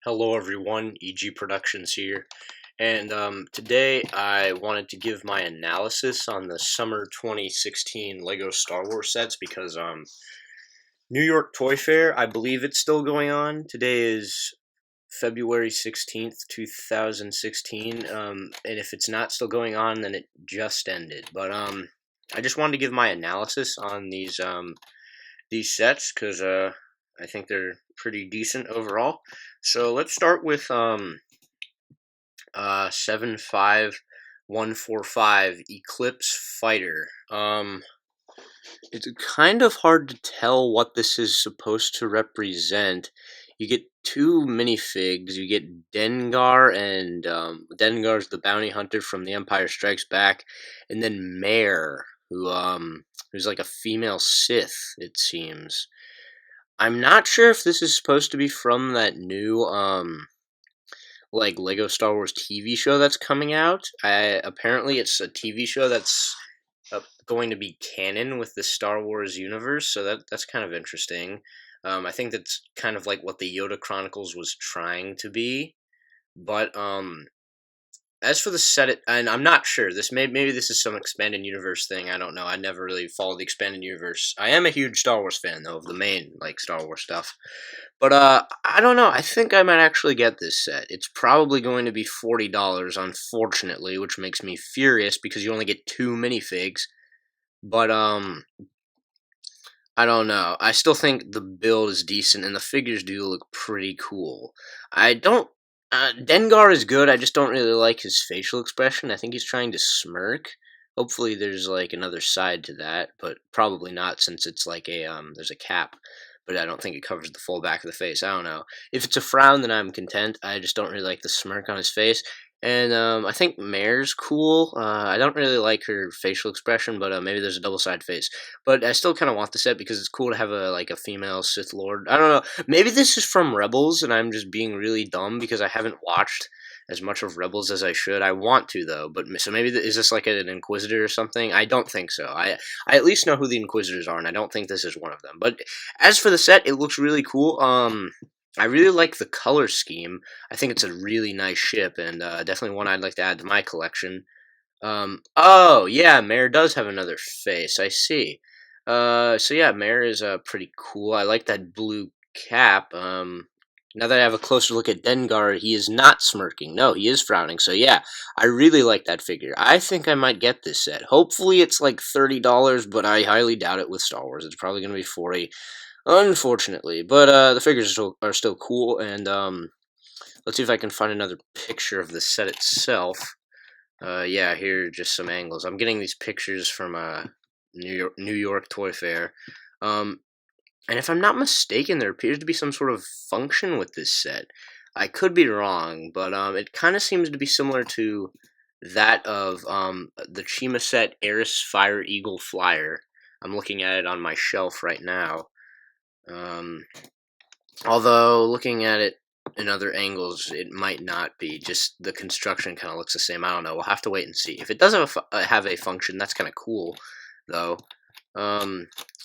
Hello everyone, EG Productions here, and today I wanted to give my analysis on the summer 2016 LEGO Star Wars sets because New York Toy Fair, I believe it's still going on. Today is February 16th, 2016, and if it's not still going on, then it just ended. But I just wanted to give my analysis on these sets because I think they're pretty decent overall. So let's start with 75145 Eclipse Fighter. It's kind of hard to tell what this is supposed to represent. You get two minifigs. You get Dengar, and Dengar's the bounty hunter from The Empire Strikes Back, and then Mare, who's like a female Sith, it seems. I'm not sure if this is supposed to be from that new like Lego Star Wars TV show that's coming out. Apparently it's a TV show that's going to be canon with the Star Wars universe, so that's kind of interesting. I think that's kind of like what the Yoda Chronicles was trying to be, but as for the set, and I'm not sure. Maybe this is some expanded universe thing. I don't know. I never really followed the expanded universe. I am a huge Star Wars fan though, of the main like Star Wars stuff. But I don't know. I think I might actually get this set. It's probably going to be $40, unfortunately, which makes me furious because you only get two minifigs. But I don't know. I still think the build is decent, and the figures do look pretty cool. I don't. Dengar is good. I just don't really like his facial expression. I think he's trying to smirk. Hopefully, there's like another side to that, but probably not since it's like there's a cap. But I don't think it covers the full back of the face. I don't know. If it's a frown, then I'm content. I just don't really like the smirk on his face. And I think Mare's cool. I don't really like her facial expression, but maybe there's a double-sided face. But I still kind of want the set because it's cool to have a female Sith Lord. I don't know. Maybe this is from Rebels, and I'm just being really dumb because I haven't watched as much of Rebels as I should. I want to though, but so maybe is this like an Inquisitor or something? I don't think so. I at least know who the Inquisitors are, and I don't think this is one of them. But as for the set, it looks really cool. I really like the color scheme. I think it's a really nice ship, and definitely one I'd like to add to my collection. Oh yeah, Mare does have another face. I see. So yeah, Mare is pretty cool. I like that blue cap. Now that I have a closer look at Dengar, he is not smirking. No, he is frowning. So yeah, I really like that figure. I think I might get this set. Hopefully it's like $30, but I highly doubt it with Star Wars. It's probably going to be 40, unfortunately. But the figures are still cool, and let's see if I can find another picture of the set itself. Yeah, here are just some angles. I'm getting these pictures from New York Toy Fair. And if I'm not mistaken, there appears to be some sort of function with this set. I could be wrong, but it kind of seems to be similar to that of the Chima set Aris Fire Eagle Flyer. I'm looking at it on my shelf right now. Although, looking at it in other angles, it might not be. Just the construction kind of looks the same. I don't know. We'll have to wait and see. If it does have a function, that's kind of cool, though.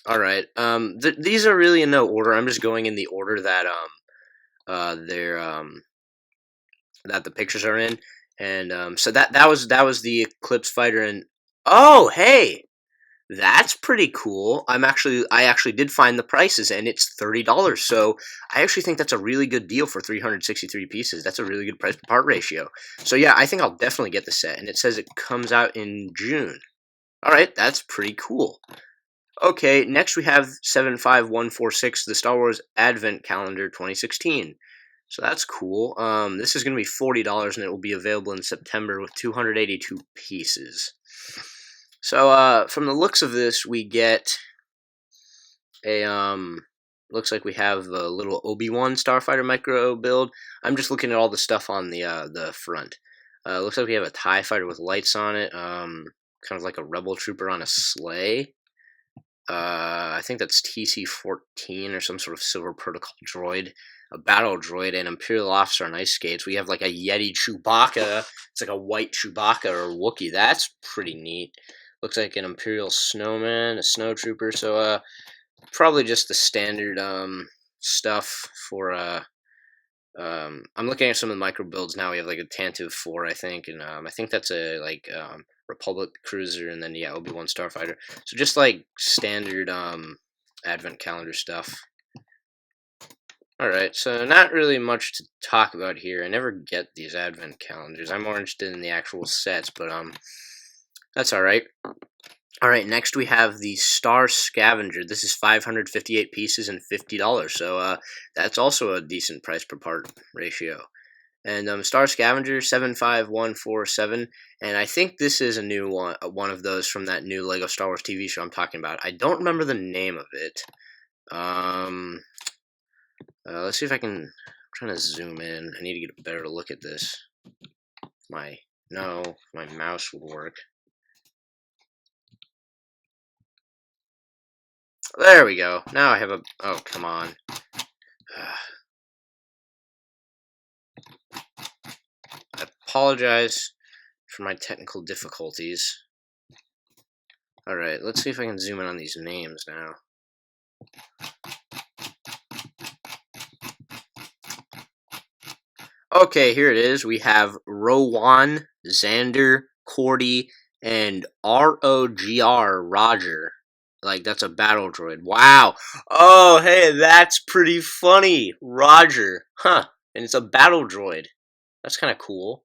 Alright. These are really in no order. I'm just going in the order that, that the pictures are in. And, so that was the Eclipse Fighter, and, oh, hey! That's pretty cool. I actually did find the prices, and it's $30. So I actually think that's a really good deal for 363 pieces. That's a really good price to part ratio. So yeah, I think I'll definitely get the set, and it says it comes out in June. All right, that's pretty cool. Okay, next we have 75146, the Star Wars Advent Calendar 2016. So that's cool. This is going to be $40, and it will be available in September with 282 pieces. So, from the looks of this, we get a, looks like we have a little Obi-Wan Starfighter micro build. I'm just looking at all the stuff on the front. Looks like we have a TIE fighter with lights on it, kind of like a rebel trooper on a sleigh. I think that's TC-14 or some sort of Silver Protocol droid, a battle droid, and Imperial officer on ice skates. We have like a Yeti Chewbacca. It's like a white Chewbacca or Wookiee. That's pretty neat. Looks like an Imperial snowman, a snow trooper. So probably just the standard stuff for I'm looking at some of the micro builds now. We have like a Tantive 4, I think, and I think that's a Republic cruiser, and then yeah, Obi-Wan Starfighter. So just like standard advent calendar stuff. Alright, so not really much to talk about here. I never get these advent calendars. I'm more interested in the actual sets, but that's alright. Alright, next we have the Star Scavenger. This is 558 pieces and $50, so that's also a decent price per part ratio. And Star Scavenger 75147, and I think this is a new one of those from that new Lego Star Wars TV show I'm talking about. I don't remember the name of it. Let's see if I can. I'm trying to zoom in. I need to get a better look at this. My mouse will work. There we go. Now I have a. Oh, come on. I apologize for my technical difficulties. Alright, let's see if I can zoom in on these names now. Okay, here it is. We have Rowan, Xander, Cordy, and ROGR, Roger. Like, that's a battle droid. Wow. Oh, hey, that's pretty funny. Roger. Huh. And it's a battle droid. That's kind of cool.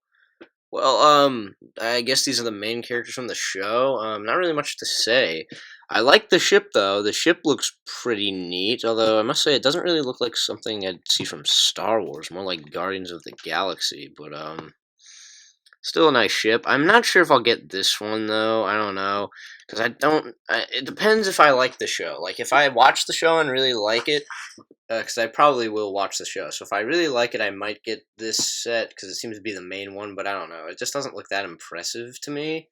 Well, I guess these are the main characters from the show. Not really much to say. I like the ship, though. The ship looks pretty neat, although I must say it doesn't really look like something I'd see from Star Wars, more like Guardians of the Galaxy, but, still a nice ship. I'm not sure if I'll get this one, though. I don't know, because it depends if I like the show. Like, if I watch the show and really like it, because I probably will watch the show. So if I really like it, I might get this set, because it seems to be the main one, but I don't know. It just doesn't look that impressive to me,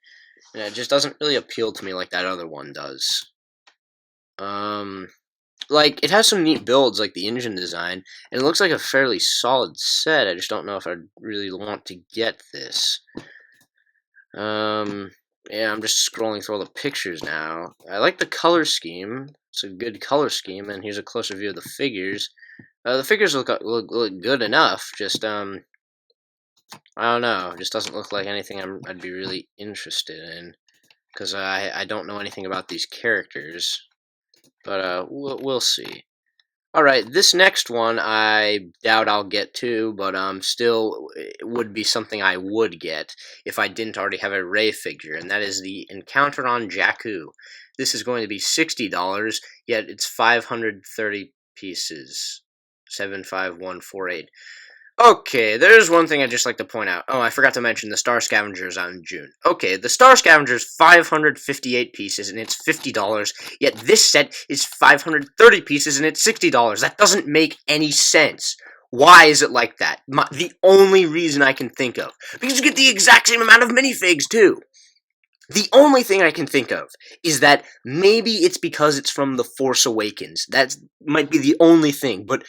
and it just doesn't really appeal to me like that other one does. Like, it has some neat builds, like the engine design, and it looks like a fairly solid set. I just don't know if I'd really want to get this. Yeah, I'm just scrolling through all the pictures now. I like the color scheme. It's a good color scheme, and here's a closer view of the figures. The figures look good enough. Just I don't know. It just doesn't look like anything I'd be really interested in, because I don't know anything about these characters. But we'll see. Alright, this next one I doubt I'll get to, but still it would be something I would get if I didn't already have a Rey figure, and that is the Encounter on Jakku. This is going to be $60, yet it's 530 pieces. 75148. Okay, there's one thing I'd just like to point out. Oh, I forgot to mention the Star Scavenger is out in June. Okay, the Star Scavenger is 558 pieces and it's $50, yet this set is 530 pieces and it's $60. That doesn't make any sense. Why is it like that? The only reason I can think of. Because you get the exact same amount of minifigs, too. The only thing I can think of is that maybe it's because it's from The Force Awakens. That might be the only thing, but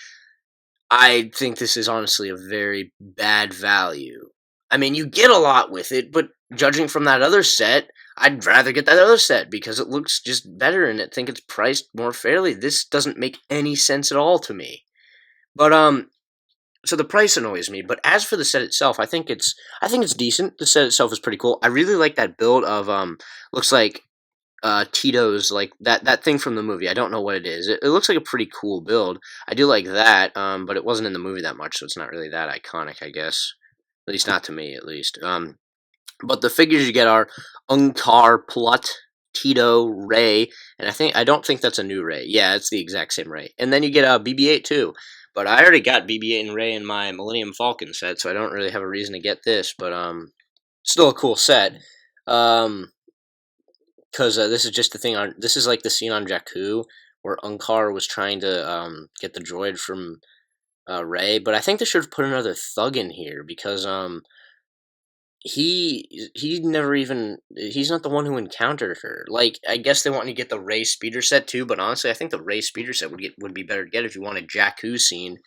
I think this is honestly a very bad value. I mean, you get a lot with it, but judging from that other set, I'd rather get that other set because it looks just better and I think it's priced more fairly. This doesn't make any sense at all to me. But so the price annoys me, but as for the set itself, I think it's decent. The set itself is pretty cool. I really like that build of looks like Tito's, like that thing from the movie. I don't know what it is. It looks like a pretty cool build. I do like that, but it wasn't in the movie that much, so it's not really that iconic, I guess. At least not to me, at least. But the figures you get are Unkar, Plutt, Tito, Rey, and I don't think that's a new Rey. Yeah, it's the exact same Rey. And then you get BB-8 too. But I already got BB-8 and Rey in my Millennium Falcon set, so I don't really have a reason to get this. But still a cool set. Because this is just the thing on. This is like the scene on Jakku where Unkar was trying to get the droid from Rey, but I think they should have put another thug in here because he never even he's not the one who encountered her. Like, I guess they want to get the Rey speeder set too, but honestly, I think the Rey speeder set would be better to get if you want a Jakku scene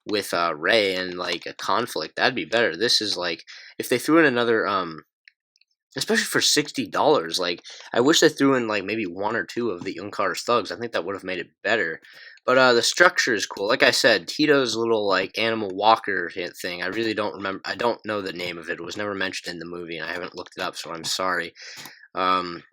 with Rey and like a conflict. That'd be better. This is like if they threw in another especially for $60. Like, I wish they threw in like maybe one or two of the Unkar's thugs. I think that would have made it better. But the structure is cool. Like I said, Tito's little like animal walker thing. I really don't remember. I don't know the name of it. It was never mentioned in the movie, and I haven't looked it up, so I'm sorry. Um,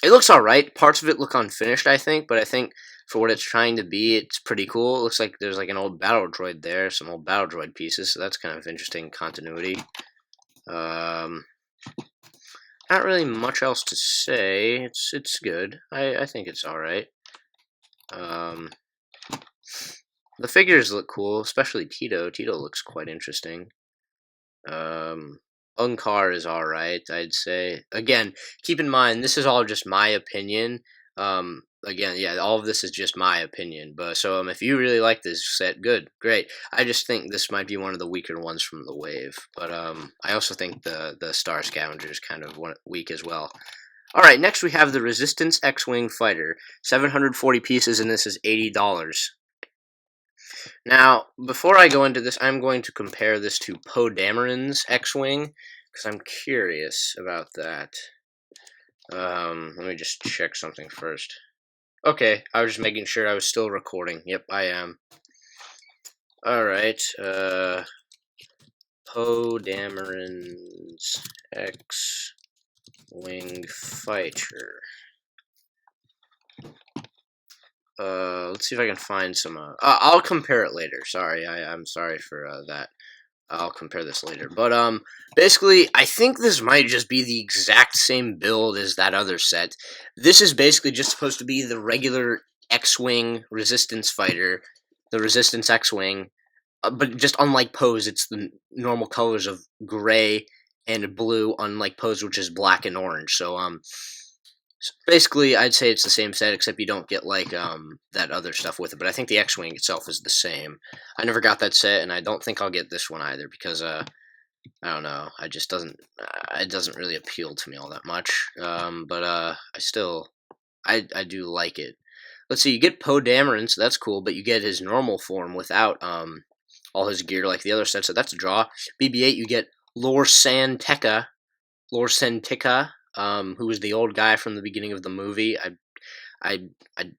it looks all right. Parts of it look unfinished, I think, but I think for what it's trying to be, it's pretty cool. It looks like there's like an old battle droid there, some old battle droid pieces, so that's kind of interesting continuity. Um, Not really much else to say. It's good. I think it's all right. The figures look cool, especially Tito. Tito looks quite interesting. Unkar is alright, I'd say. Again, keep in mind, this is all just my opinion. Again, yeah, all of this is just my opinion. But so, if you really like this set, good, great. I just think this might be one of the weaker ones from the wave. But I also think the Star Scavenger is kind of weak as well. All right, next we have the Resistance X-Wing Fighter, 740 pieces, and this is $80. Now, before I go into this, I'm going to compare this to Poe Dameron's X-Wing, because I'm curious about that. Let me just check something first. Okay, I was just making sure I was still recording. Yep, I am. Alright, Poe Dameron's X-Wing Fighter. Let's see if I can find some, I'll compare it later. Sorry, I'm sorry for, that. I'll compare this later. But, basically, I think this might just be the exact same build as that other set. This is basically just supposed to be the regular X-Wing Resistance fighter, the Resistance X-Wing, but just unlike Poe's, it's the normal colors of gray and blue, unlike Poe's, which is black and orange. So, basically, I'd say it's the same set, except you don't get, like, that other stuff with it. But I think the X-Wing itself is the same. I never got that set, and I don't think I'll get this one either, because, I don't know, it doesn't really appeal to me all that much. But, I do like it. Let's see, you get Poe Dameron, so that's cool, but you get his normal form without, all his gear like the other set, so that's a draw. BB-8, you get Lor San Tekka, who was the old guy from the beginning of the movie. I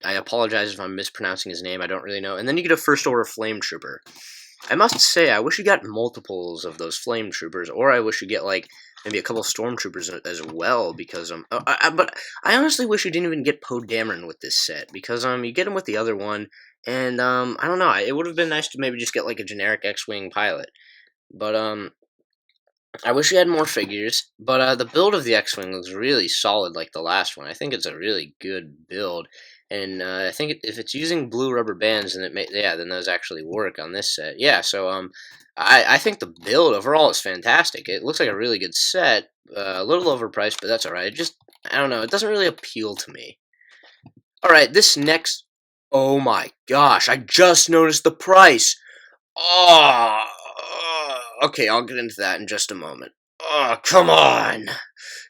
apologize if I'm mispronouncing his name. I don't really know. And then you get a First Order Flame Trooper. I must say, I wish you got multiples of those Flame Troopers, or I wish you get like maybe a couple Stormtroopers as well. Because but I honestly wish you didn't even get Poe Dameron with this set, because you get him with the other one, and I don't know. It would have been nice to maybe just get like a generic X-Wing pilot, but I wish you had more figures, but the build of the X-Wing looks really solid like the last one. I think it's a really good build, and I think if it's using blue rubber bands, then those actually work on this set. Yeah, so I think the build overall is fantastic. It looks like a really good set, a little overpriced, but that's alright. I don't know, it doesn't really appeal to me. Alright, this next, oh my gosh, I just noticed the price! Oh, okay, I'll get into that in just a moment. Oh, come on!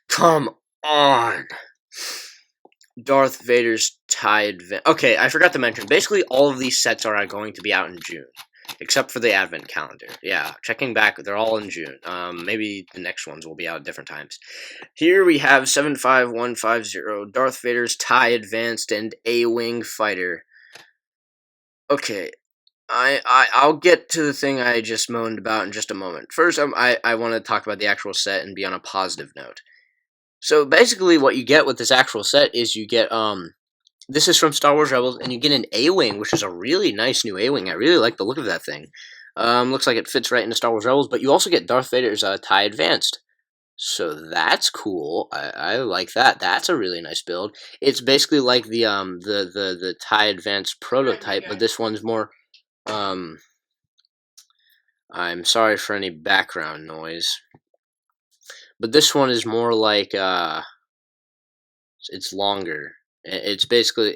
Come on! Darth Vader's TIE Advent. Okay, I forgot to mention, basically all of these sets are going to be out in June. Except for the Advent calendar. Yeah, checking back, they're all in June. Maybe the next ones will be out at different times. Here we have 75150, Darth Vader's TIE Advanced and A-Wing Fighter. Okay, I'll get to the thing I just moaned about in just a moment. First, I want to talk about the actual set and be on a positive note. So basically, what you get with this actual set is you get this is from Star Wars Rebels, and you get an A-Wing, which is a really nice new A-Wing. I really like the look of that thing. Looks like it fits right into Star Wars Rebels, but you also get Darth Vader's TIE Advanced. So that's cool. I like that. That's a really nice build. It's basically like the TIE Advanced prototype, but this one's more. I'm sorry for any background noise, but this one is more like it's longer. It's basically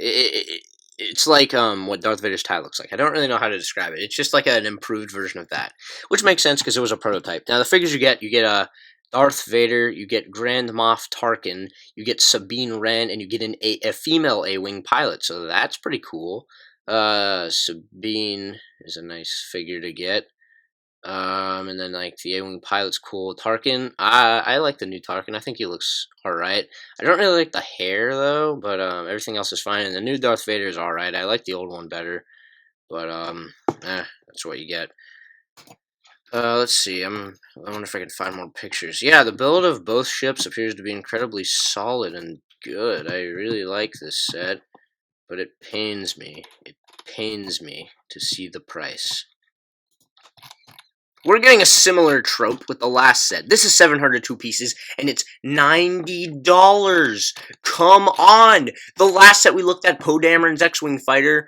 it's like what Darth Vader's tie looks like. I don't really know how to describe it. It's just like an improved version of that, which makes sense because it was a prototype. Now the figures you get Darth Vader, you get Grand Moff Tarkin, you get Sabine Wren, and you get a female A-Wing pilot. So that's pretty cool. Sabine is a nice figure to get. And then like the A-Wing pilot's cool. Tarkin, I like the new Tarkin. I think he looks alright. I don't really like the hair though, but everything else is fine. And the new Darth Vader is alright. I like the old one better. but that's what you get. Let's see. I wonder if I can find more pictures. Yeah, the build of both ships appears to be incredibly solid and good. I really like this set, but it pains me. It pains me to see the price. We're getting a similar trope with the last set. This is 702 pieces, and it's $90. Come on! The last set we looked at, Poe Dameron's X-Wing Fighter,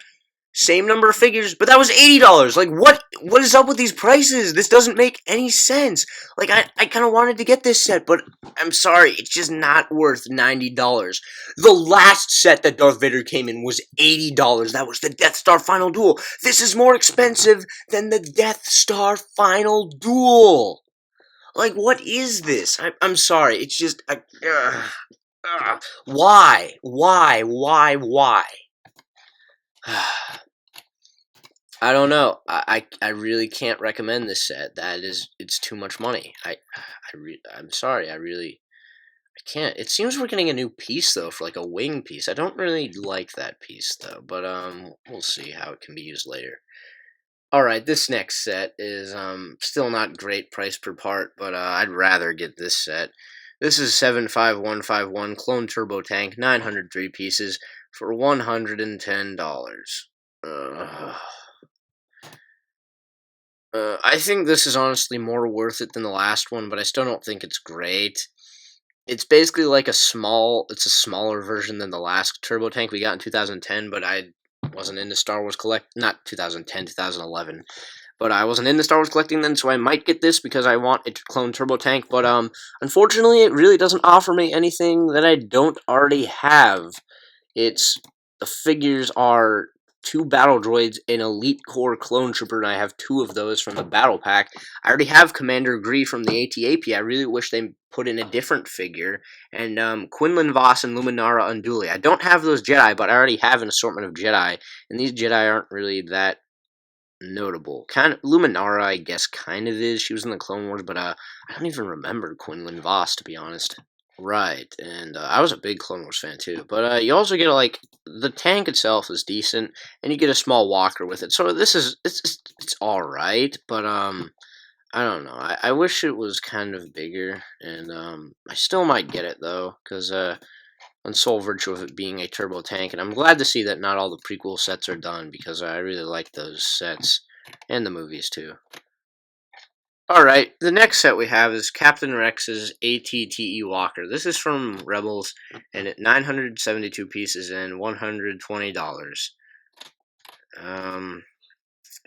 same number of figures, but that was $80. Like, what is up with these prices? This doesn't make any sense. Like, I kind of wanted to get this set, but I'm sorry, it's just not worth $90. The last set that Darth Vader came in was $80. That was the Death Star Final Duel. This is more expensive than the Death Star Final Duel. Like, what is this? I'm sorry, it's just... why? I don't know. I really can't recommend this set. It's too much money. I'm sorry. I can't. It seems we're getting a new piece though for like a wing piece. I don't really like that piece though, but we'll see how it can be used later. All right, this next set is still not great price per part, but I'd rather get this set. This is 75151 Clone Turbo Tank, 903 pieces for $110. I think this is honestly more worth it than the last one, but I still don't think it's great. It's basically like it's a smaller version than the last Turbo Tank we got in 2010, but I wasn't into Star Wars not 2010, 2011. But I wasn't into Star Wars collecting then, so I might get this because I want a clone Turbo Tank, but unfortunately it really doesn't offer me anything that I don't already have. The figures are 2 battle droids, an Elite Core clone trooper, and I have 2 of those from the battle pack. I already have Commander Gree from the AT-AP. I really wish they put in a different figure. And Quinlan Vos and Luminara Unduli. I don't have those Jedi, but I already have an assortment of Jedi, and these Jedi aren't really that notable. Luminara, I guess, kind of is. She was in the Clone Wars, but I don't even remember Quinlan Vos, to be honest. Right, and I was a big Clone Wars fan too. But you also get the tank itself is decent, and you get a small walker with it. So it's all right, but I don't know. I wish it was kind of bigger, and I still might get it though, because on sole virtue of it being a turbo tank, and I'm glad to see that not all the prequel sets are done because I really like those sets and the movies too. Alright, the next set we have is Captain Rex's ATTE Walker. This is from Rebels, and at 972 pieces and $120.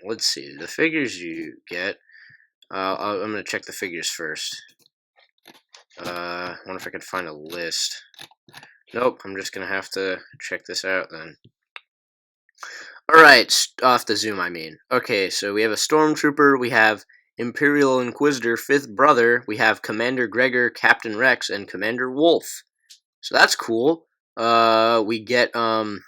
Let's see, the figures you get, I'm going to check the figures first. I wonder if I can find a list. Nope, I'm just going to have to check this out then. Alright, off the Zoom I mean. Okay, so we have a Stormtrooper, we have Imperial Inquisitor, 5th Brother, we have Commander Gregor, Captain Rex, and Commander Wolf. So that's cool. We get another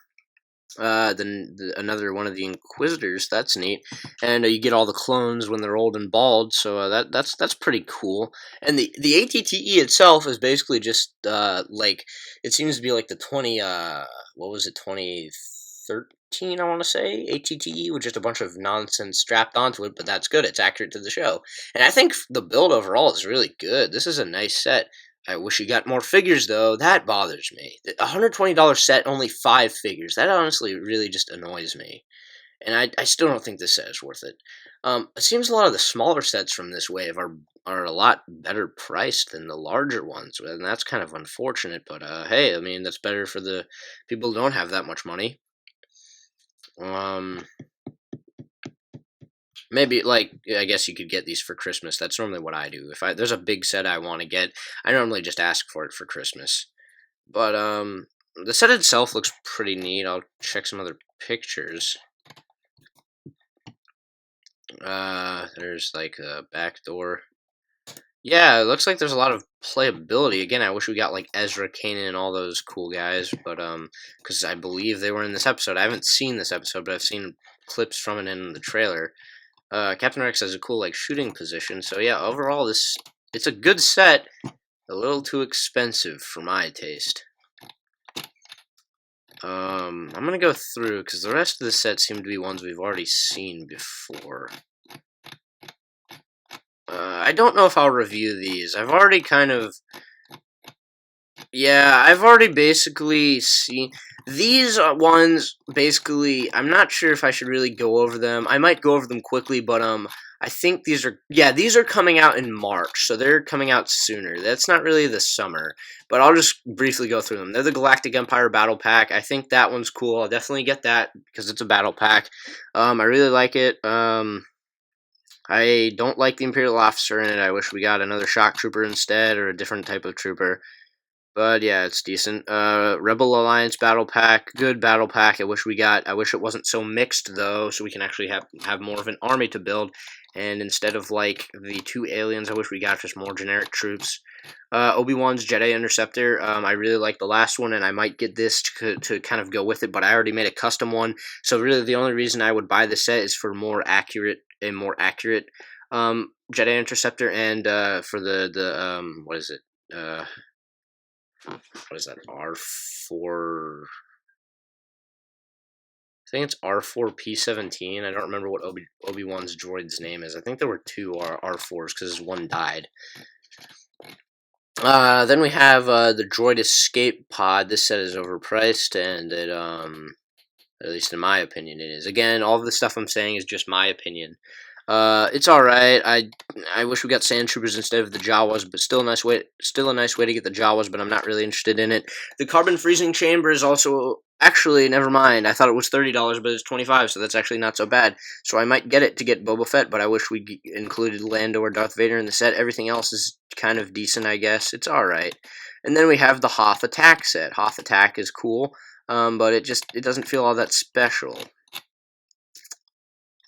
one of the Inquisitors. That's neat, and you get all the clones when they're old and bald. So that's pretty cool. And the ATTE itself is basically just it seems to be like the 2013, I want to say, ATTE, with just a bunch of nonsense strapped onto it, but that's good. It's accurate to the show. And I think the build overall is really good. This is a nice set. I wish you got more figures, though. That bothers me. A $120 set, only 5 figures. That honestly really just annoys me. And I still don't think this set is worth it. It seems a lot of the smaller sets from this wave are a lot better priced than the larger ones, and that's kind of unfortunate, but hey, I mean, that's better for the people who don't have that much money. Maybe, I guess you could get these for Christmas. That's normally what I do. If there's a big set I want to get, I normally just ask for it for Christmas. But, the set itself looks pretty neat. I'll check some other pictures. There's, a back door. Yeah, it looks like there's a lot of playability. Again, I wish we got, Ezra, Kanan, and all those cool guys, but, because I believe they were in this episode. I haven't seen this episode, but I've seen clips from it in the trailer. Captain Rex has a cool, shooting position, so yeah, overall, it's a good set, a little too expensive for my taste. I'm gonna go through because the rest of the set seem to be ones we've already seen before. I don't know if I'll review these. I've already kind of... Yeah, I've already basically seen... These ones, basically, I'm not sure if I should really go over them. I might go over them quickly, but, I think these are... Yeah, these are coming out in March, so they're coming out sooner. That's not really the summer, but I'll just briefly go through them. They're the Galactic Empire Battle Pack. I think that one's cool. I'll definitely get that, because it's a battle pack. I really like it. I don't like the Imperial Officer in it. I wish we got another Shock Trooper instead, or a different type of trooper. But yeah, it's decent. Rebel Alliance Battle Pack, good battle pack. I wish it wasn't so mixed though, so we can actually have more of an army to build. And instead of like the 2 aliens, I wish we got just more generic troops. Obi-Wan's Jedi Interceptor. I really like the last one, and I might get this to kind of go with it. But I already made a custom one, so really the only reason I would buy the set is for more accurate Jedi Interceptor, and for the what is it? What is that? R4. I think it's R4P17. I don't remember what Obi-Wan's droid's name is. I think there were 2 R4s because one died. Then we have the Droid Escape Pod. This set is overpriced, and it at least in my opinion it is. Again, all of the stuff I'm saying is just my opinion. It's alright. I wish we got Sand Troopers instead of the Jawas, but still a nice way to get the Jawas, but I'm not really interested in it. The Carbon Freezing Chamber is also... Actually, never mind. I thought it was $30, but it's $25, so that's actually not so bad. So I might get it to get Boba Fett, but I wish we included Lando or Darth Vader in the set. Everything else is kind of decent, I guess. It's alright. And then we have the Hoth Attack set. Hoth Attack is cool, but it doesn't feel all that special.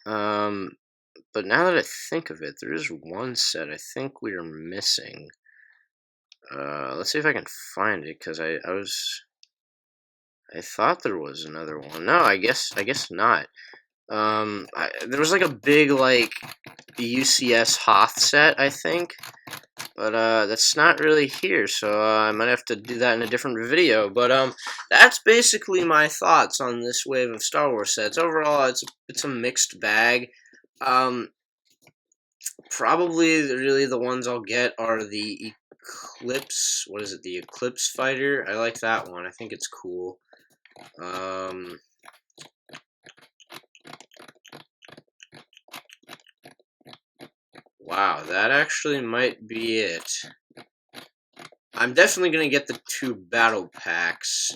But now that I think of it, there is one set I think we are missing. Let's see if I can find it, because I thought there was another one. No, I guess not. There was like a big like UCS Hoth set, I think, but that's not really here, so I might have to do that in a different video. But that's basically my thoughts on this wave of Star Wars sets. Overall, it's a mixed bag. Probably really the ones I'll get are the Eclipse. What is it? The Eclipse Fighter. I like that one. I think it's cool. Wow, that actually might be it. I'm definitely gonna get the 2 battle packs.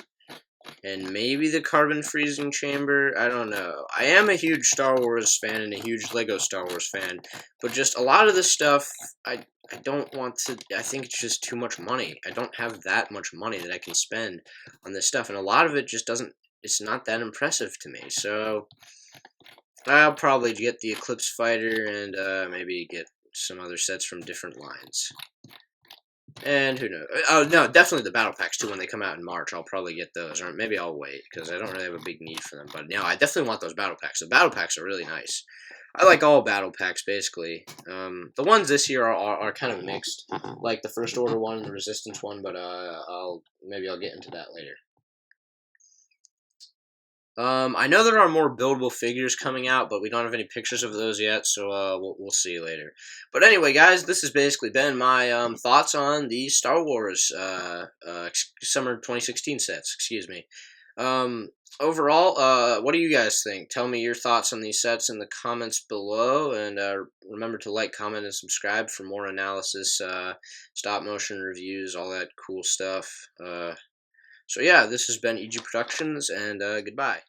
And maybe the Carbon Freezing Chamber, I don't know. I am a huge Star Wars fan and a huge Lego Star Wars fan, but just a lot of this stuff, I don't want to, I think it's just too much money. I don't have that much money that I can spend on this stuff, and a lot of it just doesn't, it's not that impressive to me, so I'll probably get the Eclipse Fighter and maybe get some other sets from different lines. And who knows? Oh, no, definitely the battle packs, too, when they come out in March. I'll probably get those. Or maybe I'll wait, because I don't really have a big need for them. But, no, I definitely want those battle packs. The battle packs are really nice. I like all battle packs, basically. The ones this year are kind of mixed. Like the First Order one and the Resistance one, but maybe I'll get into that later. I know there are more buildable figures coming out, but we don't have any pictures of those yet, so we'll see later. But anyway, guys, this has basically been my thoughts on the Star Wars Summer 2016 sets. Excuse me. Overall, what do you guys think? Tell me your thoughts on these sets in the comments below, and remember to like, comment, and subscribe for more analysis, stop motion reviews, all that cool stuff. So yeah, this has been EG Productions, and goodbye.